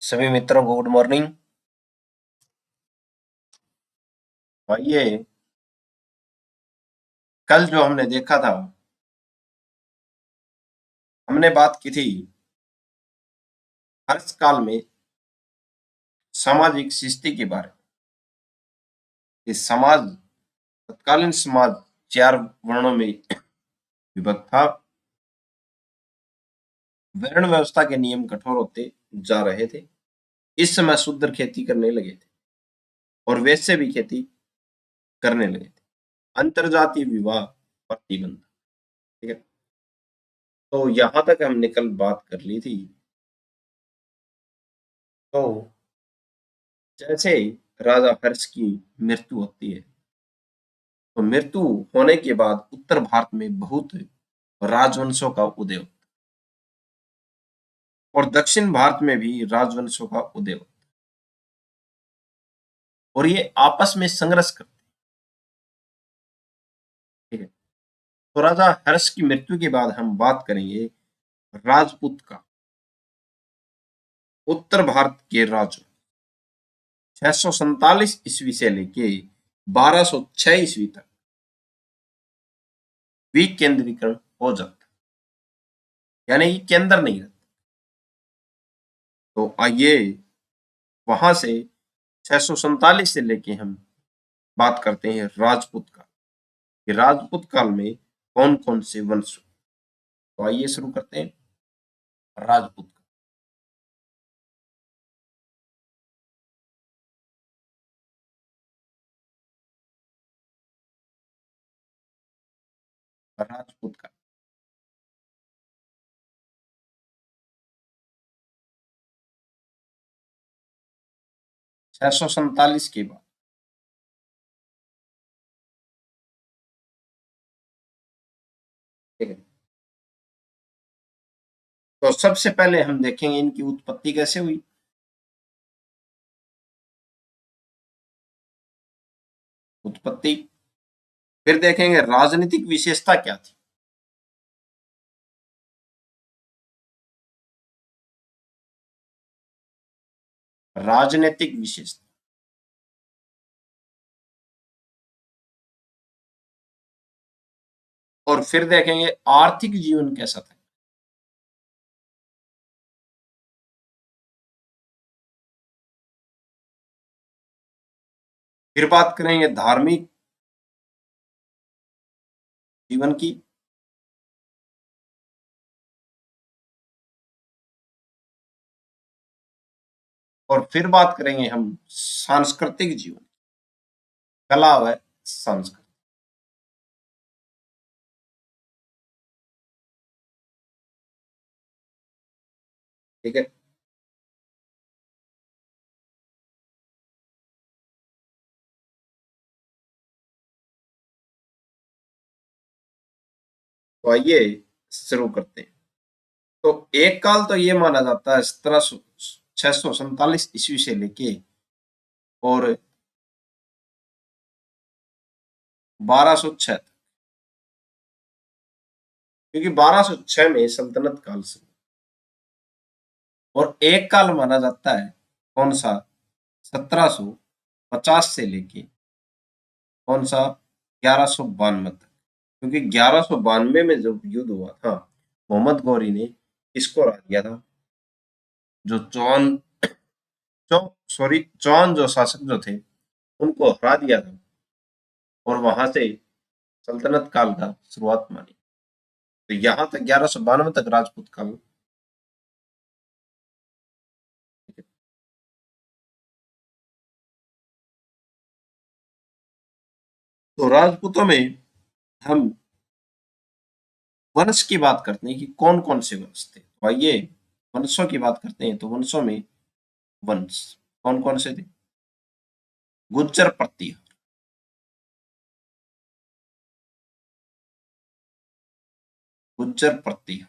सभी मित्रों को गुड मॉर्निंग। आइए, कल जो हमने देखा था, हमने बात की थी हर्ष काल में सामाजिक स्थिति के बारे में। कि समाज, तत्कालीन समाज 4 वर्णों में विभक्त था। वर्ण व्यवस्था के नियम कठोर होते जा रहे थे। इस समय शूद्र खेती करने लगे थे और वैश्य भी खेती करने लगे थे। अंतरजातीय विवाह प्रतिबंध। ठीक है, तो यहां तक हमने कल बात कर ली थी। तो जैसे राजा हर्ष की मृत्यु होती है, तो मृत्यु होने के बाद उत्तर भारत में बहुत राजवंशों का उदय होता है और दक्षिण भारत में भी राजवंशों का उदय होता है और ये आपस में संघर्ष करते हैं। ठीक है, तो राजा हर्ष की मृत्यु के बाद हम बात करेंगे राजपूत का। उत्तर भारत के राज 647 ईस्वी से लेके 1206 ईस्वी तक विकेंद्रीकरण हो जाता है, यानी कि केंद्र नहीं रहता। तो आइए वहां से 647 से लेके हम बात करते हैं राजपूत का, कि राजपूत काल में कौन कौन से वंश। तो आइए शुरू करते हैं राजपूत का। राजपूत का 647 के बाद। ठीक है, तो सबसे पहले हम देखेंगे इनकी उत्पत्ति कैसे हुई। उत्पत्ति, फिर देखेंगे राजनीतिक विशेषता क्या थी। राजनीतिक विशेषता, और फिर देखेंगे आर्थिक जीवन कैसा था। फिर बात करेंगे धार्मिक जीवन की, और फिर बात करेंगे हम सांस्कृतिक जीवन, कला व संस्कृति। ठीक है, तो आइए शुरू करते हैं। तो एक काल तो ये माना जाता है 647 ईस्वी से लेके और 1206, क्योंकि 1206 में सल्तनत काल से, और एक काल माना जाता है कौन सा, 1750 से लेके कौन सा, 1192 तक। क्योंकि 1192 में जब युद्ध हुआ था, मोहम्मद गौरी ने किसको हरा दिया था, जो चौहान, सॉरी चौहान जो शासक जो थे उनको हरा दिया था, और वहां से सल्तनत काल का शुरुआत मानी। तो यहाँ तक 1192 तक राजपूत काल। तो राजपूतों में हम वंश की बात करते हैं कि कौन कौन से वंश थे। तो आइए वंशों की बात करते हैं। तो वंशों में वंश कौन कौन से थे। गुज्जर प्रतिहार, गुज्जर प्रतिहार,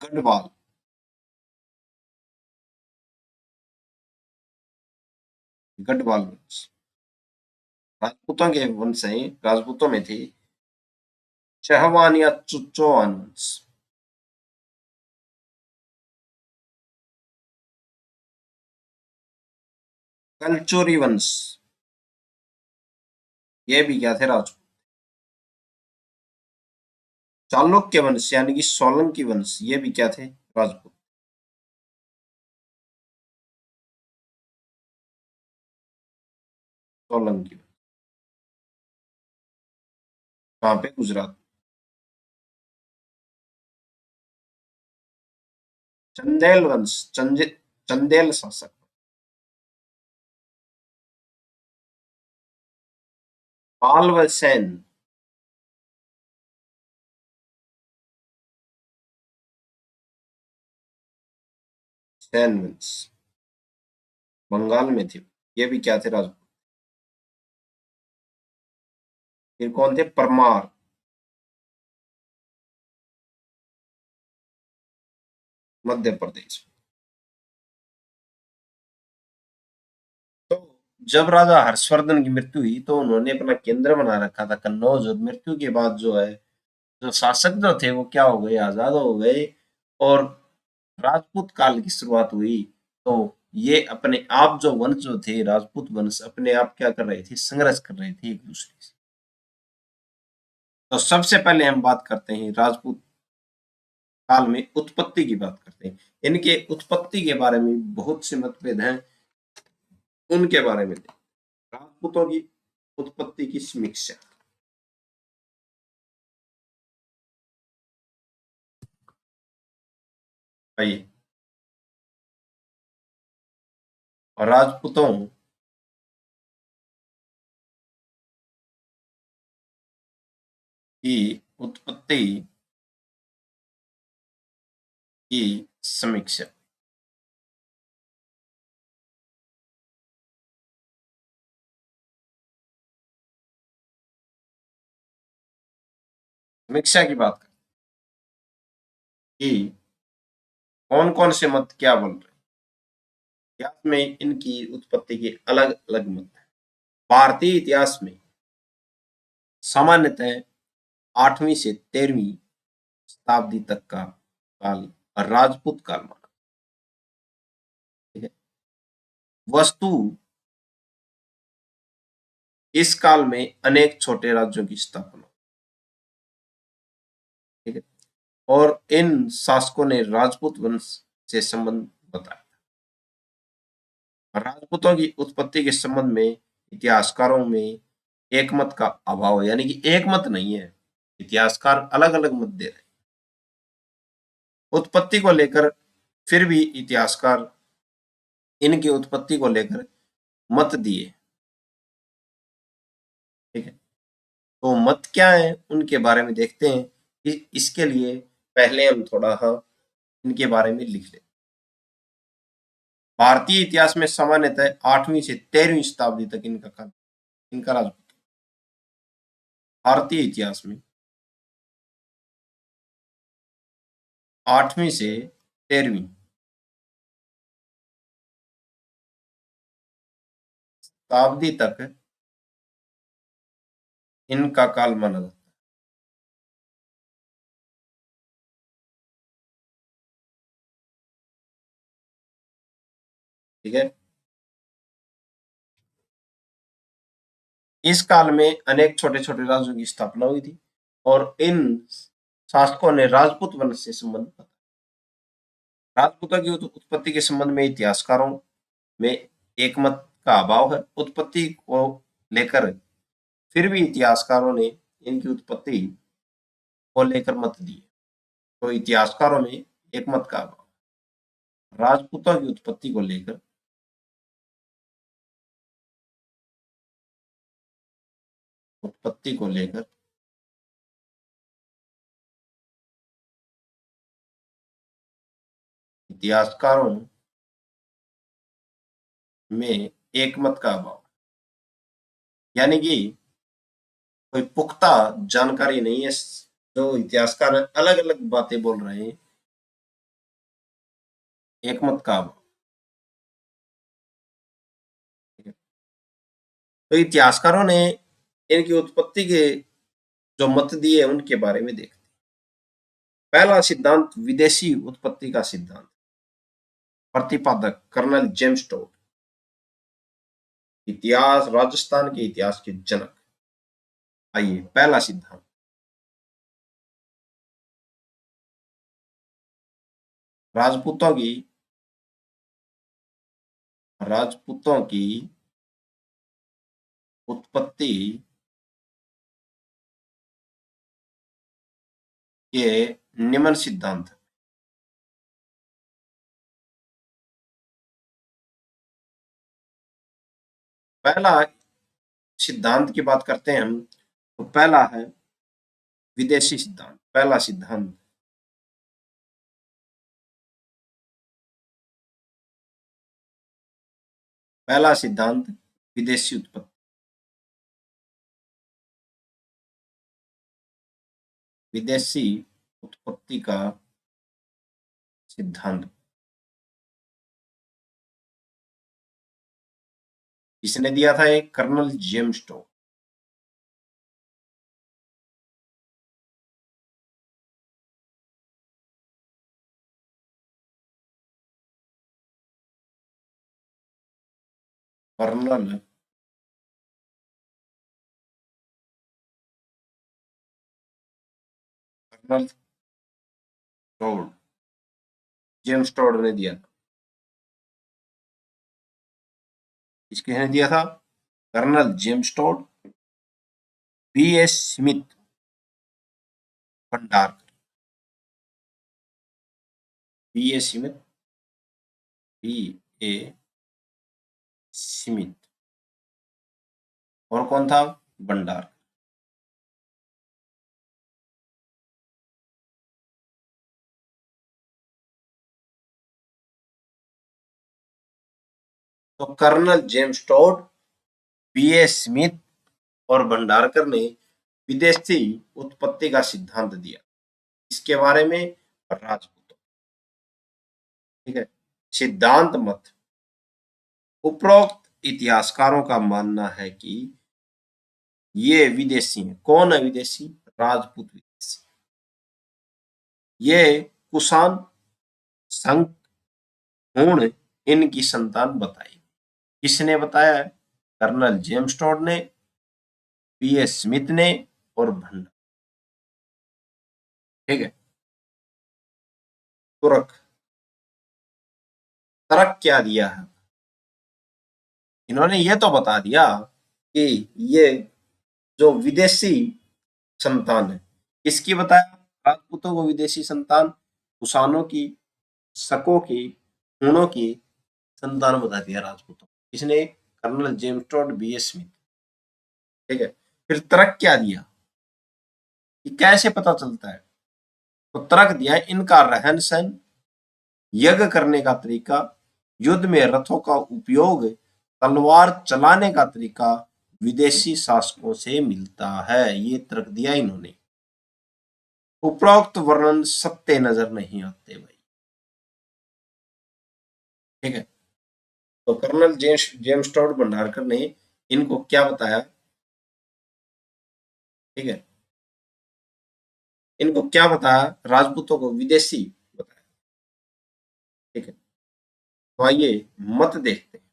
गढ़वाल, गढ़वाल वंश राजपूतों के वंश हैं। राजपूतों में थे चहवान या चौहान वंश। कलचोरी वंश, ये भी क्या थे, राजपूत। चालुक्य वंश यानी कि सोलंकी वंश, ये भी क्या थे, राजपूत। सोलंकी। कहाँ पे, गुजरात। चंदेल वंश, चंदेल शासक। पाल व सैन। सैन वंश बंगाल में थे, ये भी क्या थे, राजपूत। फिर कौन थे, परमार। मध्य प्रदेश। तो जब राजा हर्षवर्धन की मृत्यु हुई तो उन्होंने अपना केंद्र बना रखा था कन्नौज, और मृत्यु के बाद जो है, जो शासक जो थे वो क्या हो गए, आजाद हो गए, और राजपूत काल की शुरुआत हुई। तो ये अपने आप जो वंश जो थे, राजपूत वंश अपने आप क्या कर रहे थे, संघर्ष कर रहे थे एक दूसरे से। तो सबसे पहले हम बात करते हैं राजपूत काल में उत्पत्ति की बात करते हैं। इनके उत्पत्ति के बारे में बहुत से मतभेद हैं, उनके बारे में राजपूतों की उत्पत्ति की समीक्षा। आइए, और राजपूतों की उत्पत्ति की समीक्षा। समीक्षा की बात करें कि कौन कौन से मत क्या बोल रहे हैं, इतिहास में इनकी उत्पत्ति के अलग अलग मत हैं। भारतीय इतिहास में सामान्यतः 8वीं से 13वीं शताब्दी तक का काल राजपूत काल माना। ठीक है। वस्तु इस काल में अनेक छोटे राज्यों की स्थापना। ठीक है। और इन शासकों ने राजपूत वंश से संबंध बताया। राजपूतों की उत्पत्ति के संबंध में इतिहासकारों में एक मत का अभाव है, यानी कि एक मत नहीं है, इतिहासकार अलग अलग मत दे रहे हैं उत्पत्ति को लेकर। फिर भी इतिहासकार इनकी उत्पत्ति को लेकर मत दिए। ठीक है। तो मत क्या है उनके बारे में देखते हैं। इसके लिए पहले हम थोड़ा इनके बारे में लिख लें। भारतीय इतिहास में सामान्यतः 8वीं से 13वीं शताब्दी तक इनका काल, इनका राजपूत। भारतीय इतिहास में 8वीं से 13वीं शताब्दी तक इनका काल माना जाता है। ठीक है। इस काल में अनेक छोटे छोटे राज्यों की स्थापना हुई थी, और इन शासकों ने राजपूत वंश से संबंध बताया। राजपूतों की उत्पत्ति के संबंध में इतिहासकारों में एक मत का अभाव है। उत्पत्ति को लेकर फिर भी इतिहासकारों ने इनकी उत्पत्ति को लेकर मत दिए। तो इतिहासकारों में एक मत का अभाव, राजपूतों की उत्पत्ति को लेकर इतिहासकारों में एक मत का अभाव, यानी कि कोई पुख्ता जानकारी नहीं है। जो इतिहासकार अलग अलग बातें बोल रहे हैं, एक मत का अभाव। तो इतिहासकारों ने इनकी उत्पत्ति के जो मत दिए उनके बारे में देखते हैं। पहला सिद्धांत विदेशी उत्पत्ति का सिद्धांत। प्रतिपादक कर्नल जेम्स टोड। इतिहास राजस्थान के इतिहास के जनक। आइए पहला सिद्धांत। राजपूतों की राजपूतों की उत्पत्ति के निम्न सिद्धांत। पहला सिद्धांत की बात करते हैं हम, तो पहला है विदेशी सिद्धांत। पहला सिद्धांत पहला सिद्धांत विदेशी उत्पत्ति। विदेशी उत्पत्ति का सिद्धांत किसने दिया था? एक colonel James Tod. Colonel colonel Tod, James Tod ने दिया था। किसने दिया था? Colonel James Tod, B S Smith Bhandarkar. B A Smith, B A Smith. और कौन था? भंडार। तो colonel James Tod, B A Smith और भंडारकर ने विदेशी उत्पत्ति का सिद्धांत दिया। इसके बारे में राजपूतों। ठीक है। सिद्धांत मत। उपरोक्त इतिहासकारों का मानना है कि ये विदेशी हैं। कौन है विदेशी? राजपूत विदेशी। ये कुषाण, संघ, हूण इनकी संतान बताई। किसने बताया है? कर्नल जेम्स टोड ने, पी एस स्मिथ ने और भंडार। ठीक है। तुर्क। तर्क क्या दिया है? इन्होंने ये तो बता दिया कि ये जो विदेशी संतान है, किसकी बताया? राजपूतों को विदेशी संतान, कुषाणों की, शकों की, हूणों की संतान बता दिया राजपूतों। इसने colonel James Tod, B S Smith. ठीक है। फिर तर्क क्या दिया कि कैसे पता चलता है? तो तर्क दिया इनका रहन सहन, यज्ञ करने का तरीका, युद्ध में रथों का उपयोग, तलवार चलाने का तरीका विदेशी शासकों से मिलता है। ये तर्क दिया इन्होंने। उपरोक्त वर्णन सत्य नजर नहीं आते भाई। ठीक है। तो कर्नल जेम्स टॉड भंडारकर ने इनको क्या बताया? ठीक है। इनको क्या बताया? राजपूतों को विदेशी बताया। ठीक है। तो आइए मत देखते हैं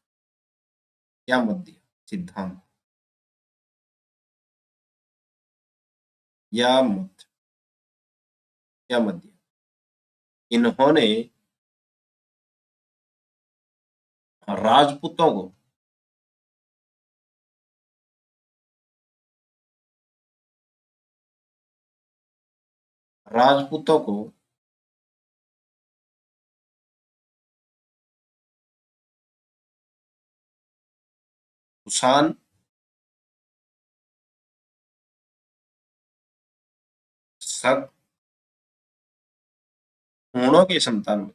क्या मत दिया सिद्धांत या मत। क्या मत दिया इन्होंने? राजपूतों को राजपूतों को कुषाण, शक, हूणों की संतान।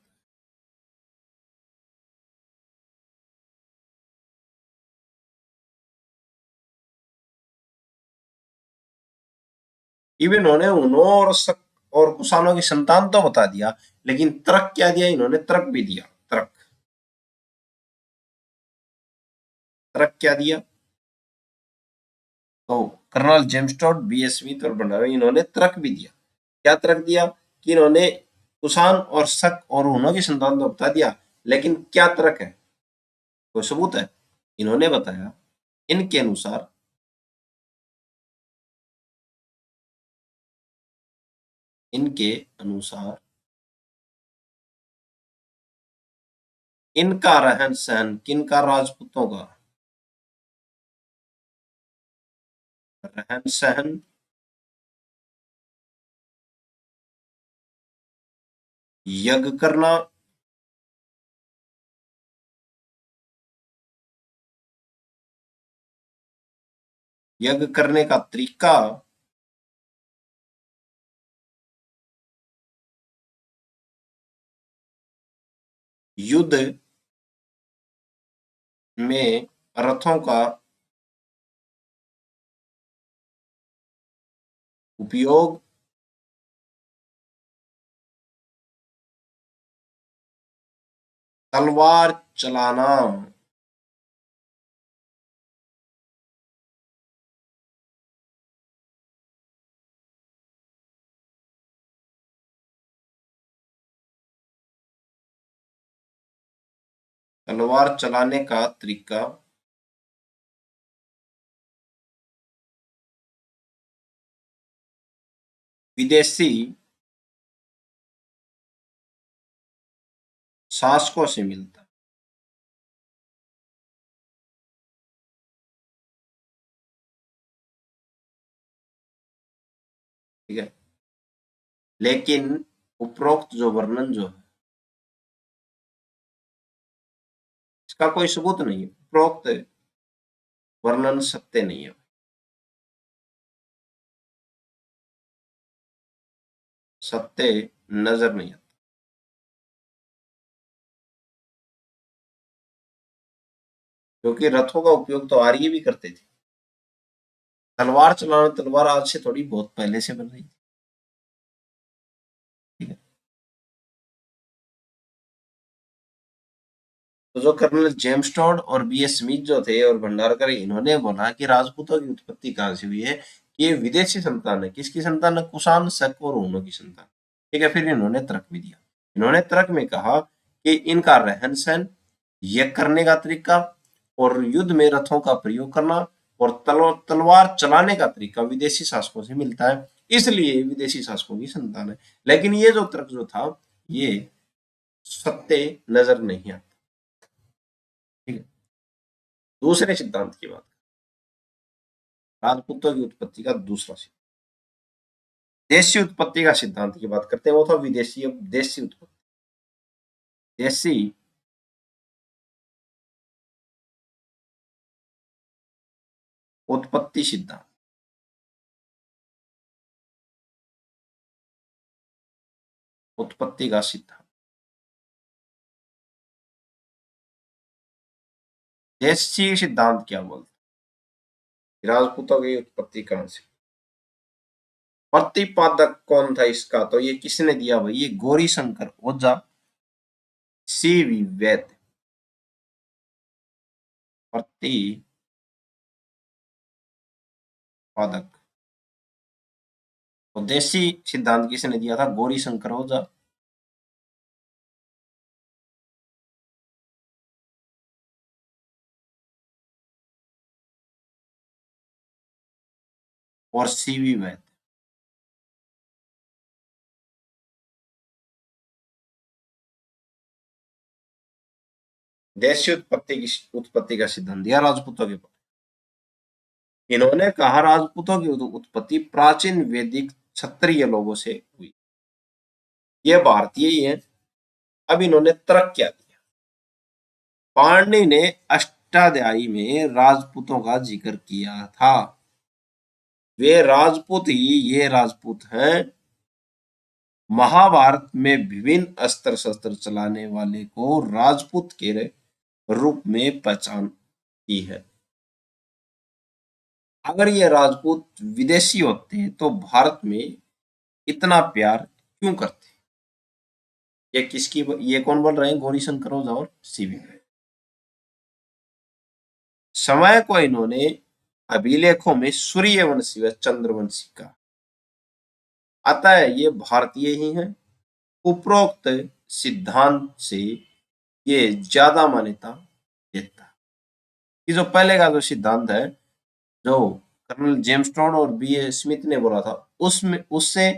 इवन इन्होंने हूणों और शक और कुषाणों की संतान तो बता दिया, लेकिन तर्क क्या दिया इन्होंने? तर्क भी दिया। तर्क तर्क क्या दिया? तो colonel James Tod, B S. Smith और भंडारा इन्होंने तर्क भी दिया। क्या तर्क दिया कि इन्होंने कुषाण और शक और हुनों की संतान तो बता दिया, लेकिन क्या तर्क है, कोई सबूत है? इन्होंने बताया इनके अनुसार इनके अनुसार इनका रहन सहन, किनका, राजपूतों का रहन सहन, यज्ञ करना, यज्ञ करने का तरीका, युद्ध में रथों का उपयोग, तलवार चलाना, तलवार चलाने का तरीका, विदेशी शासकों से मिलता है। ठीक है, लेकिन उपरोक्त जो वर्णन जो है इसका कोई सबूत नहीं है, उपरोक्त वर्णन सत्य नहीं है, सत्य नजर नहीं आता, क्योंकि रथों का उपयोग तो आर्य भी करते थे। तलवार चलाना, तलवार आज से थोड़ी, बहुत पहले से बन रही थी। ठीक है, तो जो कर्नल जेम्स टॉड और बी.एस. स्मिथ जो थे और भंडारकर, इन्होंने बोला कि राजपूतों की उत्पत्ति कहां से हुई है, ये विदेशी संतान है। किसकी संतान है? कुषाण, शक और हुनों की संतान। ठीक है, फिर इन्होंने तर्क भी दिया। इन्होंने तर्क में कहा कि इनका रहन सहन, यज्ञ करने का तरीका और युद्ध में रथों का प्रयोग करना और तलवार चलाने का तरीका विदेशी शासकों से मिलता है, इसलिए विदेशी शासकों की संतान है। लेकिन ये जो तर्क जो था, ये सत्य नजर नहीं आता। ठीक है, दूसरे सिद्धांत की बात, राजपूतों की उत्पत्ति का दूसरा सिद्धांत, देशी उत्पत्ति का सिद्धांत की बात करते हैं। वो था विदेशी, अब देशी उत्पत्ति। देशी उत्पत्ति सिद्धांत, उत्पत्ति का सिद्धांत। देशी सिद्धांत क्या बोलते हैं? राजपूतों की उत्पत्ति कहां से? प्रतिपादक कौन था इसका? तो ये किसने दिया भाई? ये गौरी शंकर ओझा, सी.वी. वैद्य। प्रतिपादक, तो देशी सिद्धांत किसने दिया था? गौरी शंकर ओझा और सी.वी. वैद्य। देशी उत्पत्ति का सिद्धांत दिया राजपूतों के पास। इन्होंने कहा राजपूतों की उत्पत्ति प्राचीन वैदिक क्षत्रिय लोगों से हुई, ये भारतीय ही है। अब इन्होंने तर्क क्या दिया? पाणिनि ने अष्टाध्यायी में राजपूतों का जिक्र किया था। वे राजपूत ही ये राजपूत हैं। महाभारत में विभिन्न अस्त्र शस्त्र चलाने वाले को राजपूत के रूप में पहचान की है। अगर ये राजपूत विदेशी होते तो भारत में इतना प्यार क्यों करते? ये किसकी, ये कौन बोल रहे हैं? गौरी शंकर ओझा और सी.वी. समय को इन्होंने अभिलेखों में सूर्यवंशी व चंद्रवंशी का आता है, ये भारतीय ही है। उपरोक्त सिद्धांत से ये ज्यादा मान्यता देता है। ये जो पहले का जो सिद्धांत है, जो कर्नल जेम्स टॉड और बी ए स्मिथ ने बोला था, उसमें उससे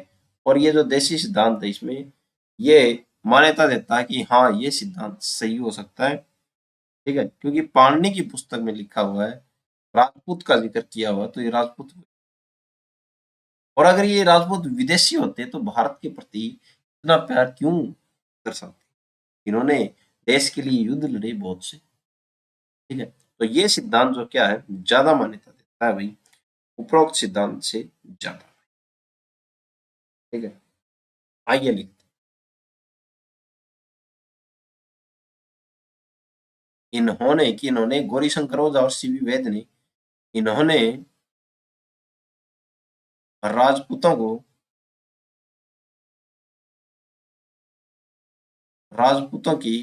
और ये जो देसी सिद्धांत है, इसमें ये मान्यता देता है कि हाँ, ये सिद्धांत सही हो सकता है। ठीक है, क्योंकि पाणिनि की पुस्तक में लिखा हुआ है, राजपूत का जिक्र किया हुआ, तो ये राजपूत। और अगर ये राजपूत विदेशी होते तो भारत के प्रति इतना प्यार क्यों कर सकते? इन्होंने देश के लिए युद्ध लड़े बहुत से। ठीक है, तो ये सिद्धांत जो क्या है, ज्यादा मान्यता देता है भाई उपरोक्त सिद्धांत से ज्यादा। ठीक है, आइए लिखते इन्होंने कि इन्होंने गौरीशंकर ओझा और सीवी वैद ने, इन्होंने राजपूतों को, राजपूतों की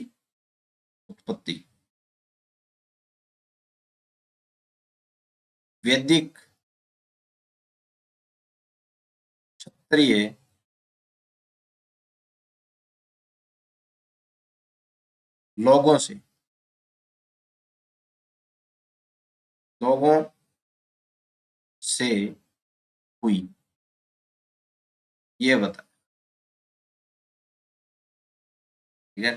उत्पत्ति वैदिक क्षत्रिय लोगों से, लोगों से हुई, ये बता। ठीक है,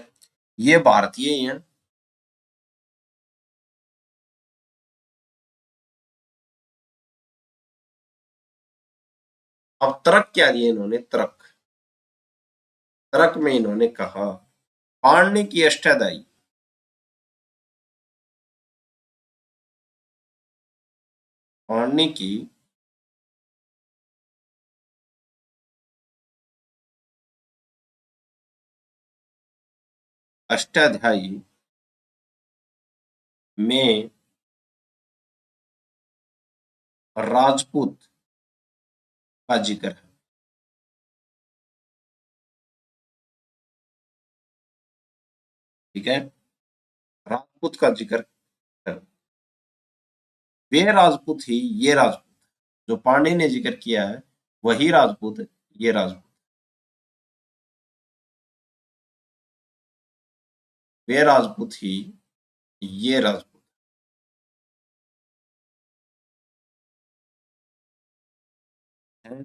ये भारतीय ही है। अब तर्क क्या दिए इन्होंने, तर्क, तर्क में इन्होंने कहा पाणिनि की अष्टाध्यायी, पाणिनि की अष्टाध्यायी में राजपूत का जिक्र है। ठीक है, राजपूत का जिक्र है। वे राजपूत ही ये राजपूत, जो पांडे ने जिक्र किया है वही राजपूत, ये राजपूत। वे राजपूत ही ये राजपूत है।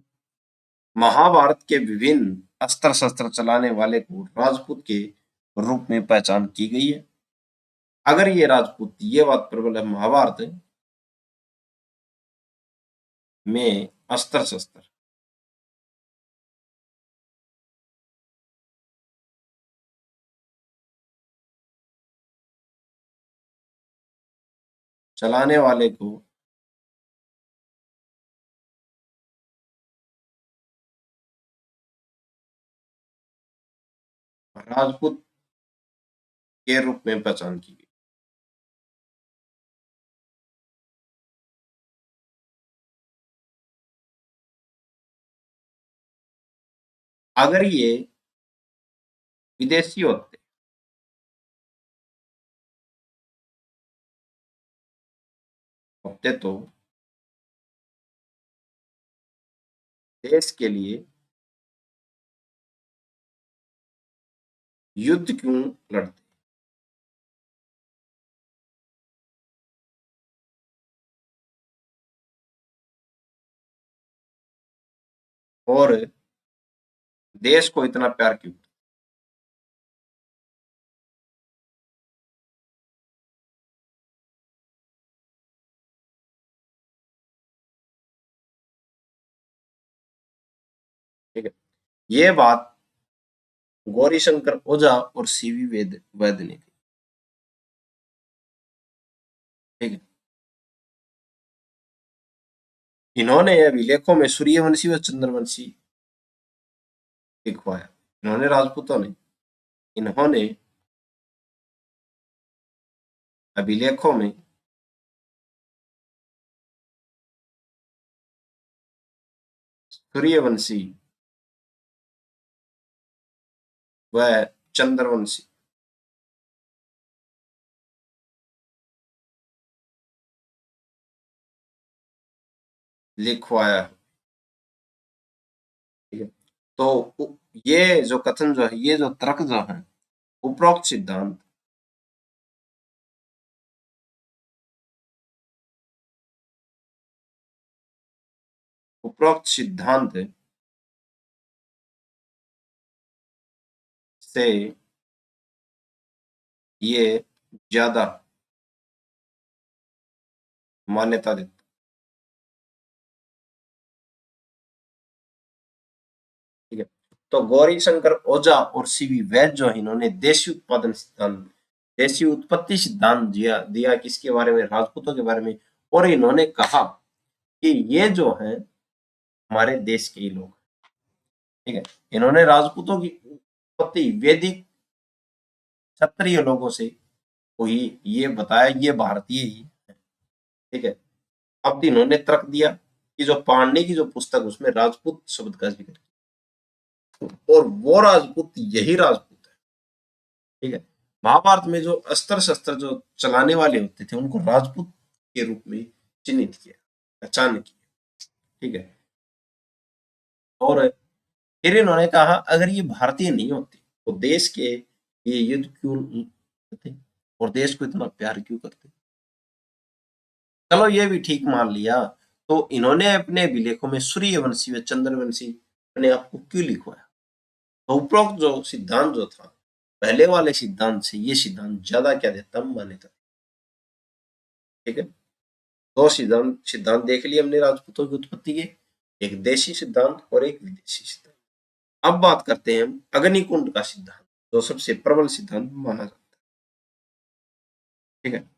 महाभारत के विभिन्न अस्त्र शस्त्र चलाने वाले को राजपूत के रूप में पहचान की गई है। अगर ये राजपूत, ये बात प्रबल है, महाभारत में अस्त्र शस्त्र चलाने वाले को राजपूत के रूप में पहचान की गई। अगर ये विदेशी होते, होते तो देश के लिए युद्ध क्यों लड़ते? और देश को इतना प्यार क्यों? ठीक है, ये बात गौरीशंकर ओझा और सीवी वैद ने की। ठीक है, इन्होंने अभिलेखों में सूर्यवंशी व चंद्रवंशी लिखवाया। इन्होंने, राजपूतों ने, इन्होंने अभिलेखों में सूर्यवंशी व चंद्रवंशी लिखवाया है। ठीक है। तो ये जो कथन जो है, ये जो तर्क जो है, उपरोक्त सिद्धांत उपरोक्त सिद्धांत से ये ज्यादा मान्यता देता। ठीक है। तो गौरी शंकर ओझा और सीवी वैद्य जो है, इन्होंने देशी उत्पादन सिद्धांत, देशी उत्पत्ति सिद्धांत दिया दिया किसके बारे में, राजपूतों के बारे में। और इन्होंने कहा कि ये जो है हमारे देश के ही लोग। ठीक है। इन्होंने राजपूतों की उत्पत्ति वैदिक क्षत्रिय लोगों से हुई, ये बताया, ये भारतीय ही है। ठीक है। अब इन्होंने तर्क दिया कि जो पाणिनि की जो पुस्तक, उसमें राजपूत शब्द का जिक्र किया, और वो राजपूत यही राजपूत है। ठीक है। महाभारत में जो अस्त्र शस्त्र जो चलाने वाले होते थे, उनको राजपूत के रूप में चिन्हित किया, पहचान की। ठीक है। और फिर इन्होंने कहा अगर ये भारतीय नहीं होते तो देश के ये युद्ध क्यों करते, और देश को इतना प्यार क्यों करते। चलो ये भी ठीक मान लिया, तो इन्होंने अपने अभिलेखों में सूर्यवंशी व चंद्रवंशी अपने आप को क्यों लिखवाया। तो उपरोक्त जो सिद्धांत जो था, पहले वाले सिद्धांत से ये सिद्धांत ज्यादा क्या देता, मान्यता। ठीक है। दो सिद्धांत सिद्धांत देख लिए हमने राजपूतों की उत्पत्ति के, एक देशी सिद्धांत और एक विदेशी सिद्धांत। अब बात करते हैं हम अग्निकुंड का सिद्धांत, जो सबसे प्रबल सिद्धांत माना जाता है। ठीक है।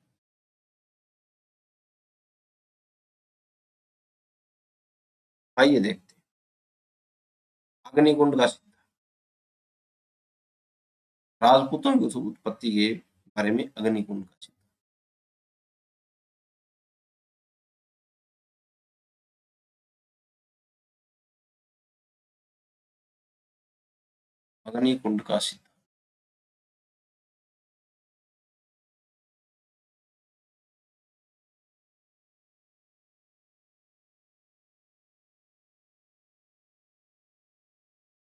आइए देखते हैं अग्निकुंड का सिद्धांत, राजपूतों की उत्पत्ति के बारे में अग्निकुंड का सिद्धांत। अग्निकुंड का सिद्धांत,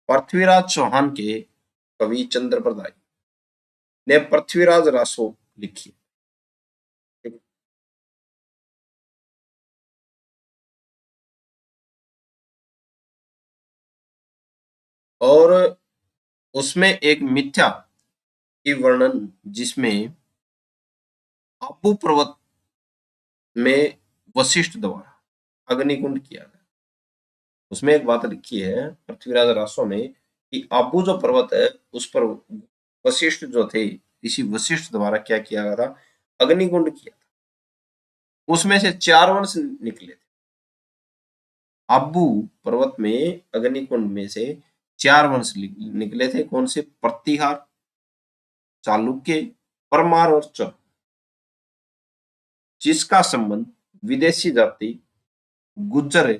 पृथ्वीराज चौहान के कवि चंद्र प्रदाय ने पृथ्वीराज रासो लिखी। और उसमें एक मिथ्या की वर्णन, जिसमें आबू पर्वत में वशिष्ठ द्वारा अग्निकुंड किया गया। उसमें एक बात लिखी है पृथ्वीराज रासो में कि आबू जो पर्वत है, उस पर वशिष्ठ जो थे, ऋषि वशिष्ठ द्वारा क्या किया गया था, अग्निकुंड किया था। उसमें से 4 वंश निकले थे। आबू पर्वत में अग्निकुंड में से 4 वंश निकले थे। कौन से, प्रतिहार, चालुक्य, परमार और चौहान, जिसका संबंध विदेशी जाति गुज्जर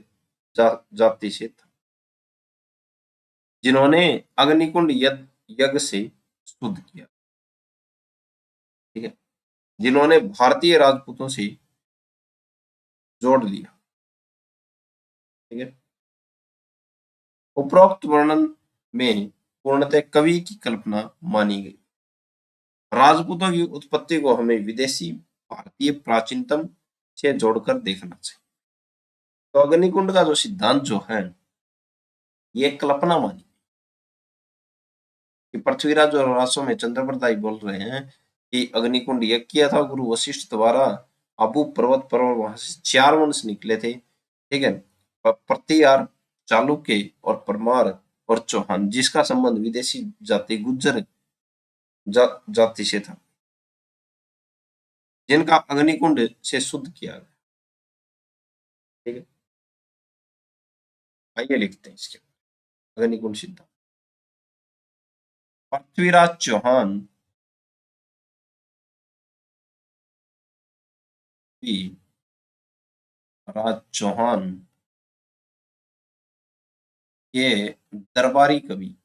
जाति से था, जिन्होंने अग्निकुंड यज्ञ से शुद्ध किया। ठीक है। जिन्होंने भारतीय राजपूतों से जोड़ दिया। ठीक है। उपरोक्त वर्णन में पूर्णतः कवि की कल्पना मानी गई। राजपूतों की उत्पत्ति को हमें विदेशी भारतीय प्राचीनतम से जोड़कर देखना चाहिए। तो अग्निकुंड का जो सिद्धांत जो है, ये कल्पना मानी कि पृथ्वीराज और रासो में चंद्रप्रदाय बोल रहे हैं कि अग्निकुंड यज्ञ किया था गुरु वशिष्ठ द्वारा। आबू पर्वत पर वहां से 4 वंश निकले थे। ठीक है। प्रतिहार, चालुक्य और परमार और चौहान, जिसका संबंध विदेशी जाति गुज्जर जाति से था, जिनका अग्निकुंड से शुद्ध किया गया। ठीक है। आइए लिखते हैं इसके अग्निकुंड सिद्धांत। पृथ्वीराज चौहान भी राज चौहान के दरबारी कवि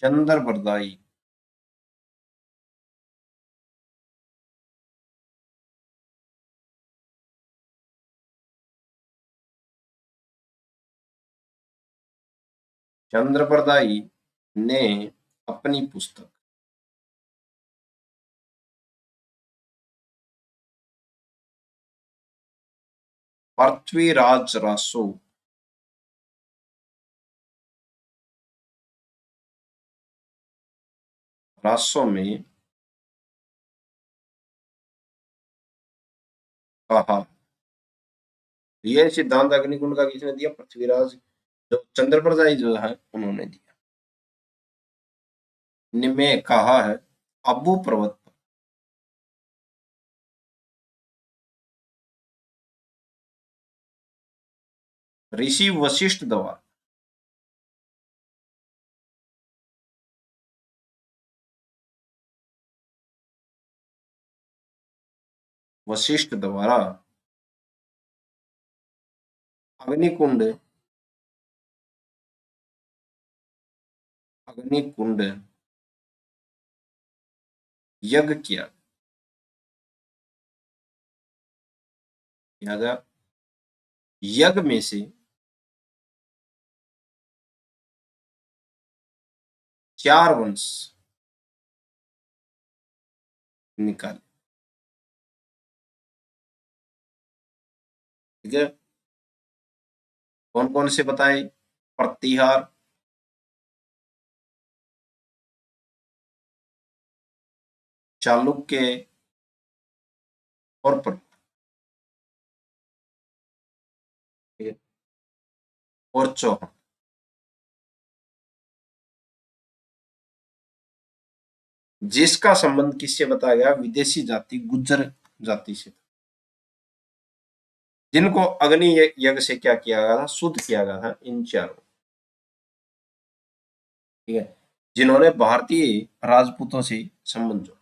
चंद्र बरदाई चंद्रप्रदाई ने अपनी पुस्तक पृथ्वीराज रासो में कहा। ये सिद्धांत अग्निकुंड का किसने दिया? पृथ्वीराज, जो चंद्रप्रदाई जो है उन्होंने दिया। में कहा है अब्बू पर्वत पर ऋषि वशिष्ठ द्वारा वशिष्ठ द्वारा अग्निकुंड अग्निकुंड यज्ञ किया गया। यज्ञ में से 4 वंश निकाले। ठीक है, कौन कौन से बताए? प्रतिहार, चालुक्य और और चौहान। जिसका संबंध किससे बताया गया? विदेशी जाति गुज्जर जाति से, जिनको अग्नि यज्ञ से क्या किया गया था? शुद्ध किया गया था, इन चारों। ठीक है, जिन्होंने भारतीय राजपूतों से संबंध जोड़े।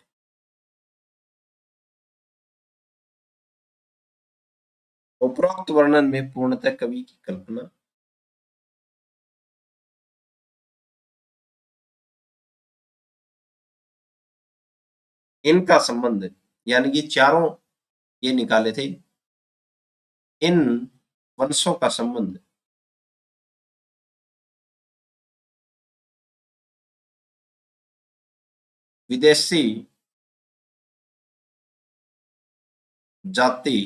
उपरोक्त वर्णन में पूर्णतः कवि की कल्पना। इनका संबंध, यानी कि चारों ये निकाले थे, इन वंशों का संबंध विदेशी जाति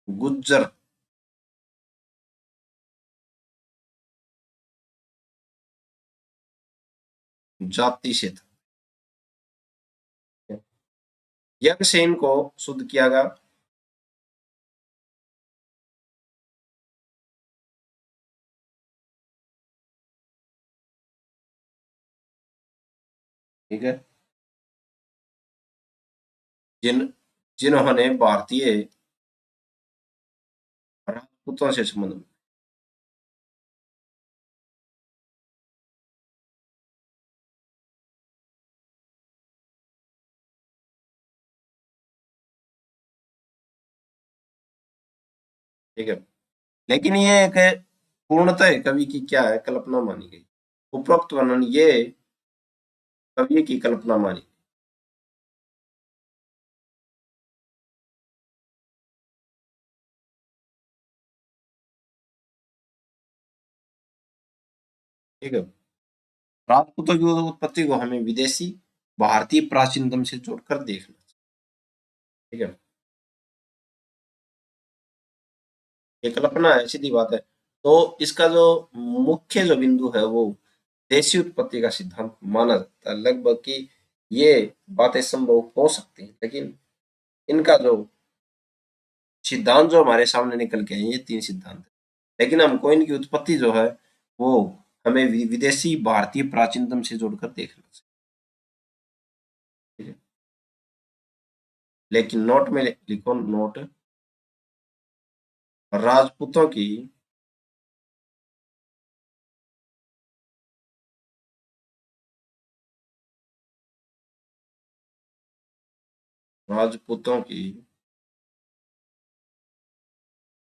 गुज्जर जाति से था। यज्ञ से इनको शुद्ध किया गया। ठीक है, जिन्होंने भारतीय राजपूतों से संबंध। ठीक है, लेकिन ये एक पूर्णतः कवि की क्या है? कल्पना मानी गई। उपरोक्त वर्णन ये कवि की कल्पना मानी। ठीक है, राजपूतों की उत्पत्ति को हमें विदेशी भारतीय प्राचीनतम से जोड़कर देखना चाहिए। ठीक है, ये कल्पना है, सीधी बात है। तो इसका जो मुख्य जो बिंदु है वो देशी उत्पत्ति का सिद्धांत माना जाता है। लगभग कि ये बातें संभव हो सकती हैं, लेकिन इनका जो सिद्धांत जो हमारे सामने निकल के आए ये 3 सिद्धांत है। लेकिन हमको इनकी उत्पत्ति जो है वो हमें विदेशी भारतीय प्राचीनतम से जोड़कर देखना चाहिए। ठीक है? लेकिन नोट में लिखो, नोट राजपूतों की राजपूतों की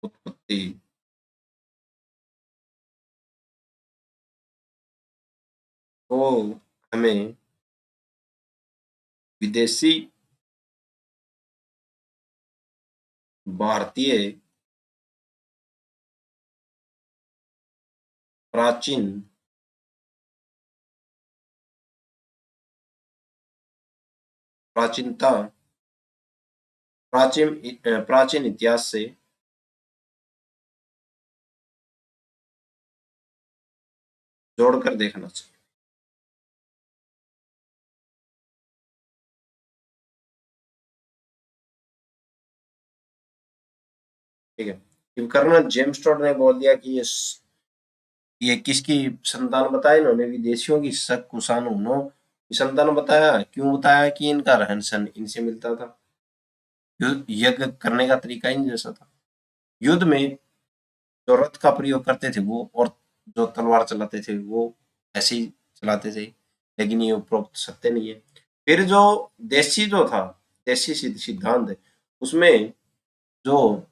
उत्पत्ति को हमें विदेशी भारतीय प्राचीन प्राचीनता प्राचीन इतिहास से जोड़कर देखना चाहिए। ठीक है। फिर कर्नल जेम्स टोड ने बोल दिया कि ये किसकी संतान बताया इन्होंने, विदेशियों की शक कुषाणों की संतान बताया। क्यों बताया? कि इनका रहन सहन इनसे मिलता था, यज्ञ करने का तरीका इन जैसा था, युद्ध में जो रथ का प्रयोग करते थे वो, और जो तलवार चलाते थे वो ऐसे ही चलाते थे, लेकिन ये उपरोक्त सत्य नहीं है। फिर जो देशी जो था, देशी सिद्धांत है, उसमें जो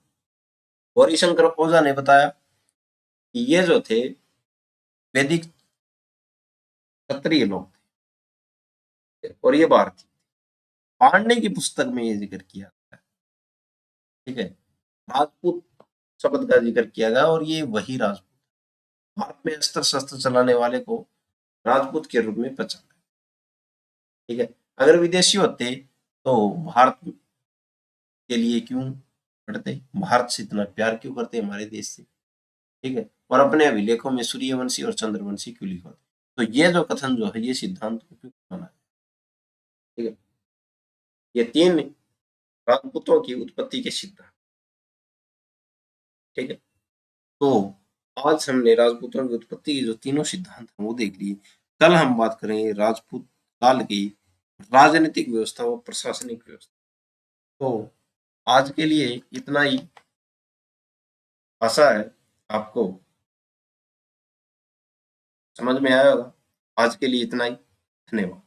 गौरीशंकर ओझा ने बताया कि ये जो थे वैदिक क्षत्रिय लोग थे और ये भारतीय। पांडे की पुस्तक में ये जिक्र किया गया है। ठीक है। राजपूत शब्द का जिक्र किया गया और ये वही राजपूत, भारत में अस्त्र शस्त्र चलाने वाले को राजपूत के रूप में पहचाना। ठीक है। अगर विदेशी होते तो भारत के लिए क्यों लड़ते, भारत से इतना प्यार क्यों करते, हमारे देश से। ठीक है। और अपने अभिलेखों में सूर्यवंशी और चंद्रवंशी क्यों लिखा, तो ये जो कथन जो है ये सिद्धांत को क्यों माना है। ठीक है। ये तीन राजपूतों की उत्पत्ति के सिद्धांत। ठीक है। तो आज हमने राजपूतों की उत्पत्ति के जो तीनों सिद्धांत हैं वो देख लिए। कल हम बात करेंगे राजपूत काल की राजनीतिक व्यवस्था और प्रशासनिक व्यवस्था। तो आज के लिए इतना ही। आशा है आपको समझ में आया होगा। आज के लिए इतना ही। धन्यवाद।